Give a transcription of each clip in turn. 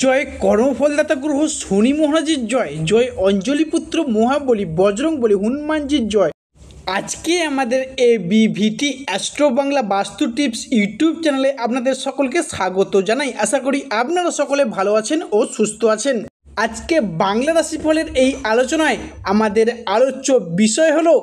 জয় কর্মফলদাতা গ্রহ শনি মহারাজের জয়, জয় অঞ্জলিপুত্র মহাবলী বজরংবলী হনুমানজির জয়। আজকে আমাদের এবিভিটি অ্যাস্ট্রো বাংলা বাস্তু টিপস ইউটিউব চ্যানেলে আপনাদের সকলকে স্বাগত জানাই। আশা করি আপনারা সকলে ভালো আছেন ও সুস্থ আছেন। আজকে বাংলা রাশিফলের এই আলোচনায় আমাদের আলোচ্য বিষয় হলো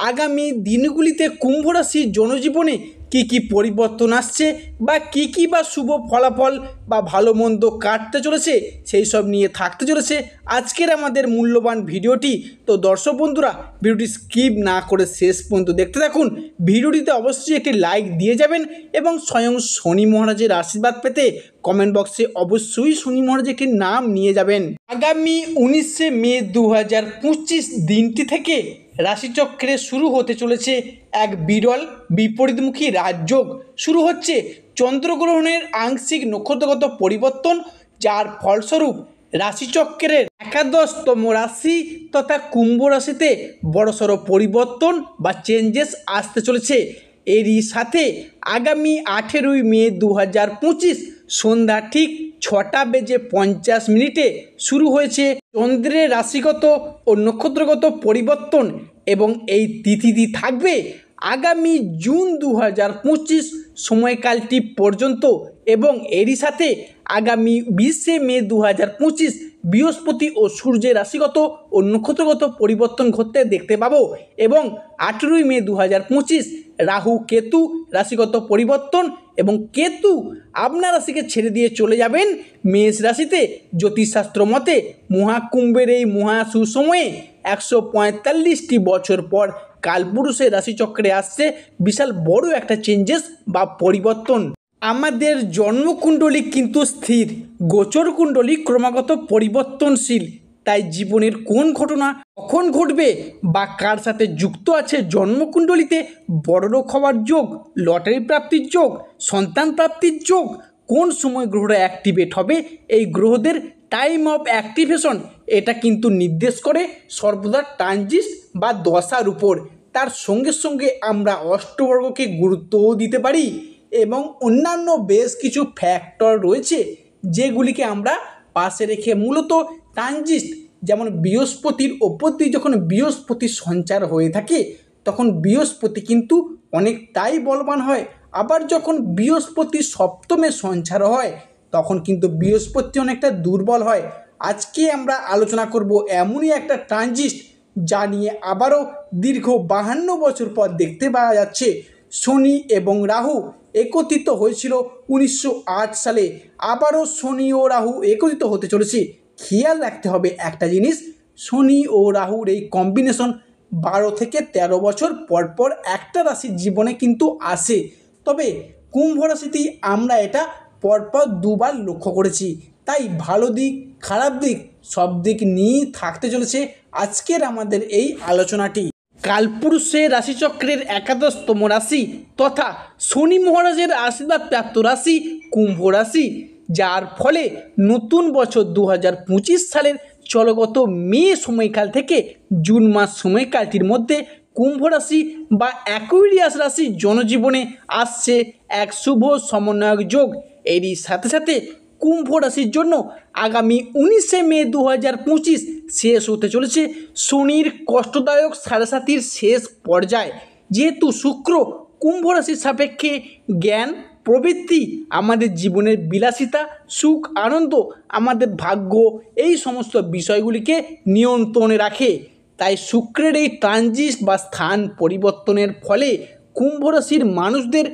আগামী দিনগুলিতে কুম্ভ রাশির জনজীবনে কী কী পরিবর্তন আসছে বা কী বা শুভ ফলাফল বা ভালো মন্দ কাটতে চলেছে সেই সব নিয়ে থাকতে চলেছে আজকের আমাদের মূল্যবান ভিডিওটি। তো দর্শক বন্ধুরা, ভিডিওটি স্কিপ না করে শেষ পর্যন্ত দেখতে থাকুন। ভিডিওটিতে অবশ্যই একটি লাইক দিয়ে যাবেন এবং স্বয়ং শনি মহারাজের আশীর্বাদ পেতে কমেন্ট বক্সে অবশ্যই শনি মহারাজের একটি নাম নিয়ে যাবেন। আগামী 19শে মে 2025 দিনটি থেকে রাশিচক্রে শুরু হতে চলেছে এক বিরল বিপরীতমুখী রাজযোগ। শুরু হচ্ছে চন্দ্রগ্রহণের আংশিক নক্ষত্রগত পরিবর্তন, যার ফলস্বরূপ রাশিচক্রের একাদশতম রাশি তথা কুম্ভ রাশিতে বড়সড় পরিবর্তন বা চেঞ্জেস আসতে চলেছে। এরই সাথে আগামী 18ই মে 2025 সন্ধ্যা ঠিক 6:50 শুরু হয়েছে চন্দ্রের রাশিগত ও নক্ষত্রগত পরিবর্তন এবং এই তিথিটি থাকবে আগামী জুন 2025 সময়কালটি পর্যন্ত। এবং এরই সাথে আগামী 20শে মে 2025 বৃহস্পতি ও সূর্যের রাশিগত ও নক্ষত্রগত পরিবর্তন ঘটতে দেখতে পাবো। এবং 18ই মে 2025 রাহু কেতু রাশিগত পরিবর্তন এবং কেতু আপনার রাশিকে ছেড়ে দিয়ে চলে যাবেন মেষ রাশিতে। জ্যোতিষশাস্ত্র মতে মহাকুম্ভের এই মহা সুসময়ে 145টি বছর পর কালপুরুষের রাশিচক্রে আসছে বিশাল বড় একটা চেঞ্জেস বা পরিবর্তন। আমাদের জন্মকুণ্ডলী কিন্তু স্থির, গোচর কুণ্ডলী ক্রমাগত পরিবর্তনশীল। তাই জীবনের কোন ঘটনা কখন ঘটবে বা কার সাথে যুক্ত আছে জন্মকুণ্ডলীতে বড়লোক হওয়ার যোগ, লটারি প্রাপ্তির যোগ, সন্তান প্রাপ্তির যোগ, কোন সময় গ্রহরা অ্যাক্টিভেট হবে, এই গ্রহদের টাইম অফ অ্যাক্টিভেশন এটা কিন্তু নির্দেশ করে সর্বদা ট্রানজিট বা দশার উপর। তার সঙ্গে সঙ্গে আমরা অষ্টবর্গকে গুরুত্বও দিতে পারি এবং অন্যান্য বেশ কিছু ফ্যাক্টর রয়েছে যেগুলিকে আমরা পাশে রেখে মূলত ট্রানজিট, যেমন বৃহস্পতির ওপর দিয়ে যখন বৃহস্পতির সঞ্চার হয়ে থাকে তখন বৃহস্পতি কিন্তু অনেকটাই বলবান হয়। আবার যখন বৃহস্পতি সপ্তমে সঞ্চার হয় তখন কিন্তু বৃহস্পতি অনেকটা দুর্বল হয়। আজকে আমরা আলোচনা করব এমনই একটা ট্রানজিট যা নিয়ে আবারও দীর্ঘ 52 বছর পর দেখতে পাওয়া যাচ্ছে। শনি এবং রাহু একত্রিত হয়েছিল 1908 সালে, আবারও শনি ও রাহু একত্রিত হতে চলেছে। খেয়াল রাখতে হবে একটা জিনিস, শনি ও রাহুর এই কম্বিনেশন 12 থেকে 13 বছর পর পর একটা রাশির জীবনে কিন্তু আসে। তবে কুম্ভ রাশিতেই আমরা এটা পরপর দুবার লক্ষ্য করেছি। তাই ভালো দিক খারাপ দিক সব দিক নিয়েই থাকতে চলেছে আজকের আমাদের এই আলোচনাটি। কালপুরুষের রাশিচক্রের একাদশতম রাশি তথা শনি মহারাজের আশীর্বাদ প্রাপ্ত রাশি কুম্ভ রাশি, যার ফলে নতুন বছর 2025 সালের চলগত মে সময়কাল থেকে জুন মাস সময়কালটির মধ্যে কুম্ভ রাশি বা অ্যাকুয়ারিয়াস রাশি জনজীবনে আসছে এক শুভ সমন্বয়ক যোগ। এরই সাথে সাথে কুম্ভ রাশির জন্য আগামী 19শে মে 2025 শেষ হতে চলেছে শনির কষ্টদায়ক সাড়ে শেষ পর্যায়। যেহেতু শুক্র কুম্ভ রাশির সাপেক্ষে জ্ঞান প্রবৃত্তি, আমাদের জীবনের বিলাসিতা, সুখ আনন্দ, আমাদের ভাগ্য, এই সমস্ত বিষয়গুলিকে নিয়ন্ত্রণে রাখে। তাই শুক্রের এই ট্রানজিট বা স্থান পরিবর্তনের ফলে কুম্ভ রাশির মানুষদের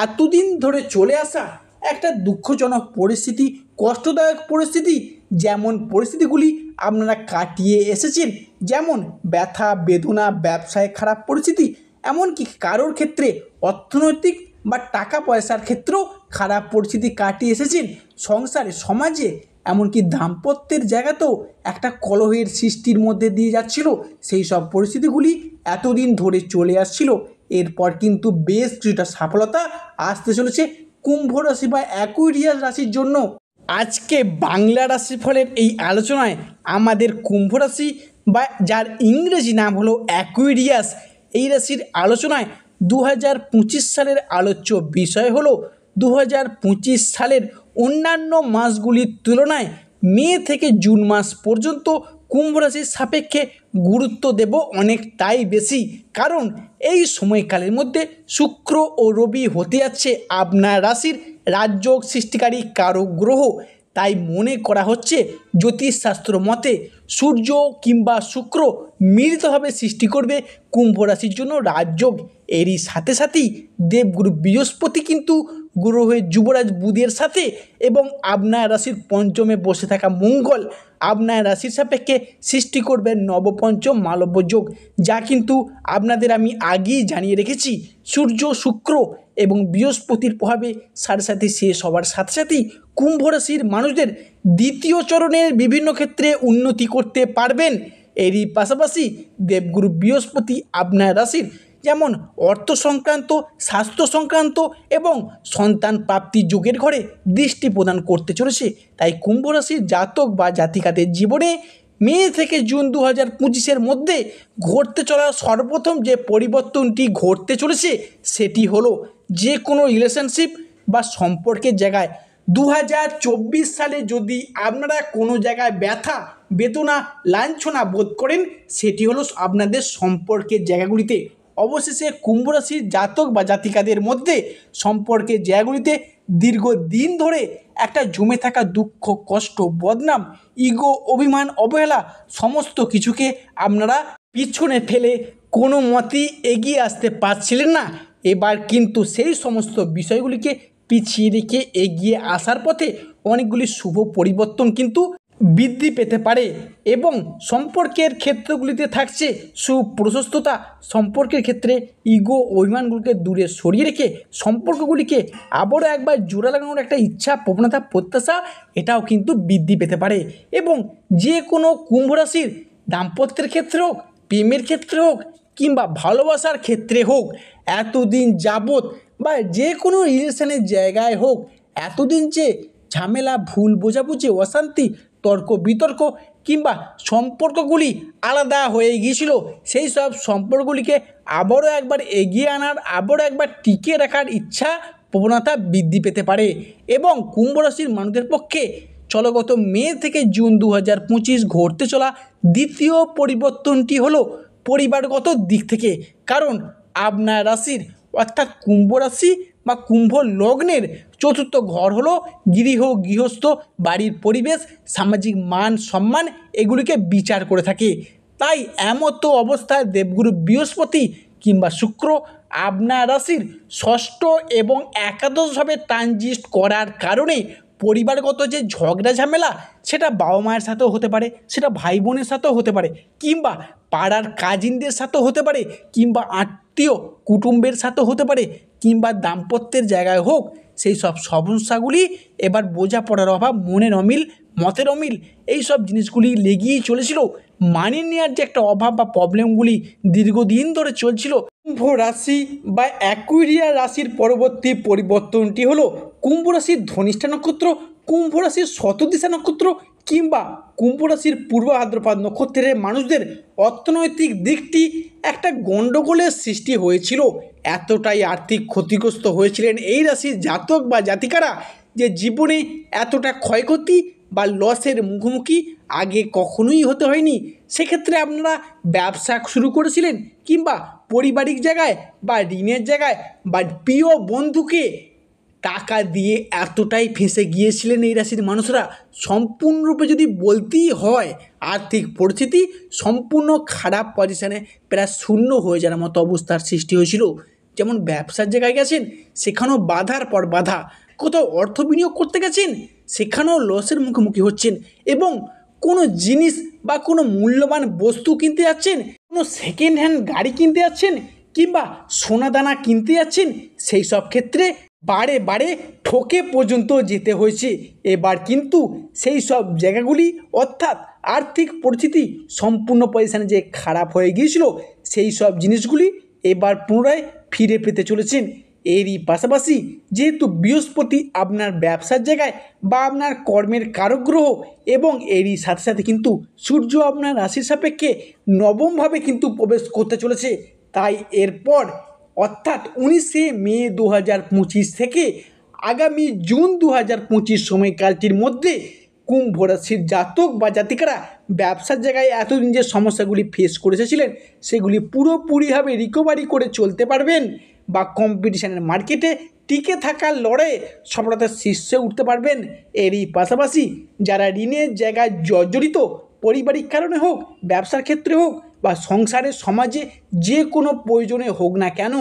এতদিন ধরে চলে আসা একটা দুঃখজনক পরিস্থিতি, কষ্টদায়ক পরিস্থিতি, যেমন পরিস্থিতিগুলি আপনারা কাটিয়ে এসেছেন, যেমন ব্যথা বেদনা, ব্যবসায় খারাপ পরিস্থিতি, এমনকি কারোর ক্ষেত্রে অর্থনৈতিক বা টাকা পয়সার ক্ষেত্রেও খারাপ পরিস্থিতি কাটিয়ে এসেছেন, সংসারে সমাজে এমনকি দাম্পত্যের জায়গাতেও একটা কলহের সৃষ্টির মধ্যে দিয়ে যাচ্ছিল, সেই সব পরিস্থিতিগুলি এতদিন ধরে চলে আসছিল। এরপর কিন্তু বেশ কিছুটা সফলতা আসতে চলেছে কুম্ভ রাশি বা অ্যাকুয়ারিয়াস রাশির জন্য। আজকে বাংলা রাশিফলের এই আলোচনায় আমাদের কুম্ভ রাশি বা যার ইংরেজি নাম হলো অ্যাকুয়ারিয়াস, এই রাশির আলোচনায় 2025 সালের আলোচ্য বিষয় হলো 2025 সালের অন্যান্য মাসগুলির তুলনায় মে থেকে জুন মাস পর্যন্ত কুম্ভ রাশির সাপেক্ষে গুরুত্ব দেব অনেকটাই বেশি, কারণ এই সময়কালের মধ্যে শুক্র ও রবি হতে যাচ্ছে আপনার রাশির রাজযোগ সৃষ্টিকারী কারক গ্রহ। তাই মনে করা হচ্ছে জ্যোতিষশাস্ত্র মতে সূর্য কিংবা শুক্র মিলিতভাবে সৃষ্টি করবে কুম্ভ রাশির জন্য রাজযোগ। এরই সাথে সাথেই দেবগুরু বৃহস্পতি কিন্তু গ্রহের যুবরাজ বুধের সাথে এবং আপনার রাশির পঞ্চমে বসে থাকা মঙ্গল আপনার রাশির সাপেক্ষে সৃষ্টি করবে নবপঞ্চম মালব্য যোগ, যা কিন্তু আপনাদের আমি আগেই জানিয়ে রেখেছি। সূর্য শুক্র এবং বৃহস্পতির প্রভাবে সাথে সাথে শেষ হওয়ার সাথে সাথেই কুম্ভ রাশির মানুষদের দ্বিতীয় চরণের বিভিন্ন ক্ষেত্রে উন্নতি করতে পারবেন। এরই পাশাপাশি দেবগুরু বৃহস্পতি আপনার রাশির যেমন অর্থ সংক্রান্ত, স্বাস্থ্য সংক্রান্ত এবং সন্তান প্রাপ্তি যোগের ঘরে দৃষ্টি প্রদান করতে চলেছে। তাই কুম্ভ রাশির জাতক বা জাতিকাদের জীবনে মে থেকে জুন 2025-এর মধ্যে ঘটতে চলা সর্বপ্রথম যে পরিবর্তনটি ঘটতে চলেছে সেটি হলো যে কোনো রিলেশনশিপ বা সম্পর্কের জায়গায় 2024 সালে যদি আপনারা কোনো জায়গায় ব্যথা বেদনা লাঞ্ছনা বোধ করেন, সেটি হলো আপনাদের সম্পর্কের জায়গাগুলিতে। অবশেষে কুম্ভ রাশির জাতক বা জাতিকাদের মধ্যে সম্পর্কের জায়গাগুলিতে দীর্ঘদিন ধরে একটা জমে থাকা দুঃখ, কষ্ট, বদনাম, ইগো, অভিমান, অবহেলা সমস্ত কিছুকে আপনারা পিছনে ফেলে কোনো মতেই এগিয়ে আসতে পারছিলেন না। এবার কিন্তু সেই সমস্ত বিষয়গুলিকে পিছিয়ে রেখে এগিয়ে আসার পথে অনেকগুলি শুভ পরিবর্তন কিন্তু বৃদ্ধি পেতে পারে এবং সম্পর্কের ক্ষেত্রগুলিতে থাকছে সুপ্রশস্ততা। সম্পর্কের ক্ষেত্রে ইগো অভিমানগুলিকে দূরে সরিয়ে রেখে সম্পর্কগুলিকে আবারও একবার জোড়া লাগানোর একটা ইচ্ছা, প্রবণতা, প্রত্যাশা এটাও কিন্তু বৃদ্ধি পেতে পারে। এবং যে কোনো কুম্ভ রাশির দাম্পত্যের ক্ষেত্রে হোক, প্রেমের ক্ষেত্রে হোক কিংবা ভালোবাসার ক্ষেত্রে হোক, এতদিন যাবৎ বা যে কোনো রিলেশনের জায়গায় হোক, এতদিন যে ঝামেলা, ভুল বোঝাবুঝি, অশান্তি, তর্ক বিতর্ক কিংবা সম্পর্কগুলি আলাদা হয়ে গিয়েছিল, সেই সব সম্পর্কগুলিকে আবারও একবার এগিয়ে আনার, আবারও একবার টিকিয়ে রাখার ইচ্ছা প্রবণতা বৃদ্ধি পেতে পারে। এবং কুম্ভ রাশির মানুষদের পক্ষে চলগত মে থেকে জুন 2025 ঘটতে চলা দ্বিতীয় পরিবর্তনটি হলো পরিবারগত দিক থেকে। কারণ আপনার রাশির অর্থাৎ কুম্ভ রাশি বা কুম্ভ লগ্নের চতুর্থ ঘর হলো গৃহস্থ, বাড়ির পরিবেশ, সামাজিক মান সম্মান এগুলিকে বিচার করে থাকে। তাই এমতো অবস্থায় দেবগুরু বৃহস্পতি কিংবা শুক্র আপনার রাশির ষষ্ঠ এবং একাদশভাবে ট্রানজিট করার কারণে পরিবারগত যে ঝগড়া ঝামেলা, সেটা বাবা মায়ের সাথেও হতে পারে, সেটা ভাই বোনের সাথেও হতে পারে, কিংবা পাড়ার কাজিনদের সাথেও হতে পারে, কিংবা আত্মীয় কুটুম্বের সাথেও হতে পারে, কিংবা দাম্পত্যের জায়গায় হোক, সেই সব সমস্যাগুলি এবার বোঝাপড়ার অভাব, মনের অমিল, মতের অমিল, এই সব জিনিসগুলি লেগেই চলেছিল। মানিয়ে নেওয়ার যে একটা অভাব বা প্রবলেমগুলি দীর্ঘদিন ধরে চলছিল। কুম্ভ রাশি বা অ্যাকুয়ারিয়া রাশির পরবর্তী পরিবর্তনটি হলো কুম্ভ রাশির ধনিষ্ঠা নক্ষত্র, কুম্ভ রাশির শতদিশা নক্ষত্র কিংবা কুম্ভ রাশির পূর্ব ভাদ্রপদ নক্ষত্রের মানুষদের অর্থনৈতিক দিকটি একটা গণ্ডগোলের সৃষ্টি হয়েছিল। এতটাই আর্থিক ক্ষতিগ্রস্ত হয়েছিলেন এই রাশির জাতক বা জাতিকারা যে জীবনে এতটা ক্ষয়ক্ষতি বা লসের মুখোমুখি আগে কখনোই হতে হয়নি। সেক্ষেত্রে আপনারা ব্যবসা শুরু করেছিলেন কিংবা পারিবারিক জায়গায় বা ঋণের জায়গায় বা প্রিয় বন্ধুকে টাকা দিয়ে এতটাই ফেঁসে গিয়েছিলেন এই রাশির মানুষরা, সম্পূর্ণরূপে যদি বলতেই হয় আর্থিক পরিস্থিতি সম্পূর্ণ খারাপ পজিশানে প্রায় শূন্য হয়ে যাওয়ার মতো অবস্থার সৃষ্টি হয়েছিল। যেমন ব্যবসার জায়গায় গেছেন, সেখানেও বাধার পর বাধা, কোথাও অর্থ বিনিয়োগ করতে গেছেন, সেখানেও লসের মুখোমুখি হচ্ছেন, এবং কোনো জিনিস বা কোনো মূল্যবান বস্তু কিনতে যাচ্ছেন, কোনো সেকেন্ড হ্যান্ড গাড়ি কিনতে যাচ্ছেন কিংবা সোনাদানা কিনতে যাচ্ছেন, সেই সব ক্ষেত্রে বারে বারে ঠকে পর্যন্ত যেতে হয়েছে। এবার কিন্তু সেই সব জায়গাগুলি অর্থাৎ আর্থিক পরিস্থিতি সম্পূর্ণ পজিশানে যে খারাপ হয়ে গিয়েছিল, সেই সব জিনিসগুলি এবার পুনরায় ফিরে পেতে চলেছেন। এরই পাশাপাশি যেহেতু বৃহস্পতি আপনার ব্যবসার জায়গায় বা আপনার কর্মের কারক গ্রহ এবং এরই সাথে সাথে কিন্তু সূর্য আপনার রাশির সাপেক্ষে নবমভাবে কিন্তু প্রবেশ করতে চলেছে, তাই এরপর অর্থাৎ 19শে মে 2025 থেকে আগামী জুন 2025 সময়কালটির মধ্যে কুম্ভ রাশির জাতক বা জাতিকারা ব্যবসার জায়গায় এতদিন যে সমস্যাগুলি ফেস করে এসেছিলেন সেগুলি পুরোপুরিভাবে রিকভারি করে চলতে পারবেন বা কম্পিটিশনের মার্কেটে টিকে থাকার লড়াইয়ে সফলতার শীর্ষে উঠতে পারবেন। এরই পাশাপাশি যারা ঋণের জায়গায় জর্জরিত, পারিবারিক কারণে হোক, ব্যবসার ক্ষেত্রে হোক বা সংসারের সমাজে যে কোনো প্রয়োজনে হোক না কেন,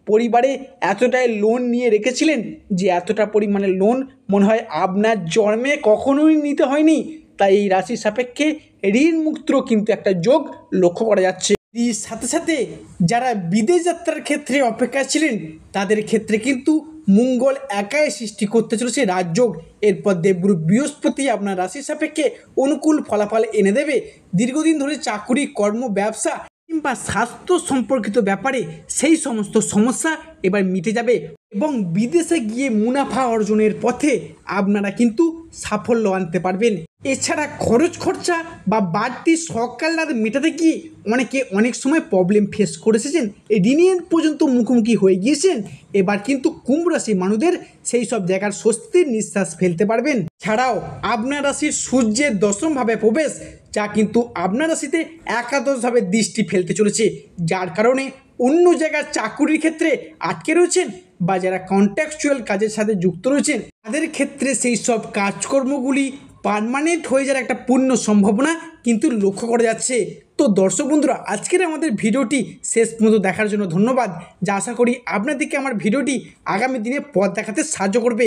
পরিবারে এতটাই লোন নিয়ে রেখেছিলেন যে এতটা পরিমাণে লোন মনে হয় আপনার জন্মে কখনোই নিতে হয়নি, তাই এই রাশির সাপেক্ষে ঋণ মুক্তর কিন্তু একটা যোগ লক্ষ্য করা যাচ্ছে। এর সাথে সাথে যারা বিদেশ যাত্রার ক্ষেত্রে অপেক্ষা ছিলেন তাদের ক্ষেত্রে কিন্তু মঙ্গল একাই সৃষ্টি করতে চলেছে রাজযোগ। এরপর দেবগুরু বৃহস্পতি আপনার রাশির সাপেক্ষে অনুকূল ফলাফল এনে দেবে। দীর্ঘদিন ধরে চাকুরি, কর্ম, ব্যবসা কিংবা স্বাস্থ্য সম্পর্কিত ব্যাপারে সেই সমস্ত সমস্যা এবার মিটে যাবে এবং বিদেশে গিয়ে মুনাফা অর্জনের পথে আপনারা কিন্তু সাফল্য আনতে পারবেন। এছাড়া খরচ খরচা বা বাড়তি সকাল মেটাতে গিয়ে অনেকে অনেক সময় প্রবলেম ফেস করে এসেছেন, ঋণের পর্যন্ত মুখোমুখি হয়ে গিয়েছেন। এবার কিন্তু কুম্ভ রাশি মানুষদের সেই সব জায়গার স্বস্তির নিঃশ্বাস ফেলতে পারবেন। ছাড়াও আপনার রাশির সূর্যের দশমভাবে প্রবেশ, যা কিন্তু আপনার রাশিতে একাদশভাবে দৃষ্টি ফেলতে চলেছে, যার কারণে অন্য জায়গার চাকুরির ক্ষেত্রে আটকে রয়েছেন বা যারা কন্ট্রাকচুয়াল কাজের সাথে যুক্ত রয়েছেন তাদের ক্ষেত্রে সেই সব কাজকর্মগুলি পার্মানেন্ট হয়ে যাওয়ার একটা পূর্ণ সম্ভাবনা কিন্তু লক্ষ্য করা যাচ্ছে। তো দর্শক বন্ধুরা, আজকের আমাদের ভিডিওটি শেষ পর্যন্ত দেখার জন্য ধন্যবাদ, যা আশা করি আপনাদেরকে আমার ভিডিওটি আগামী দিনে পথ দেখাতে সাহায্য করবে।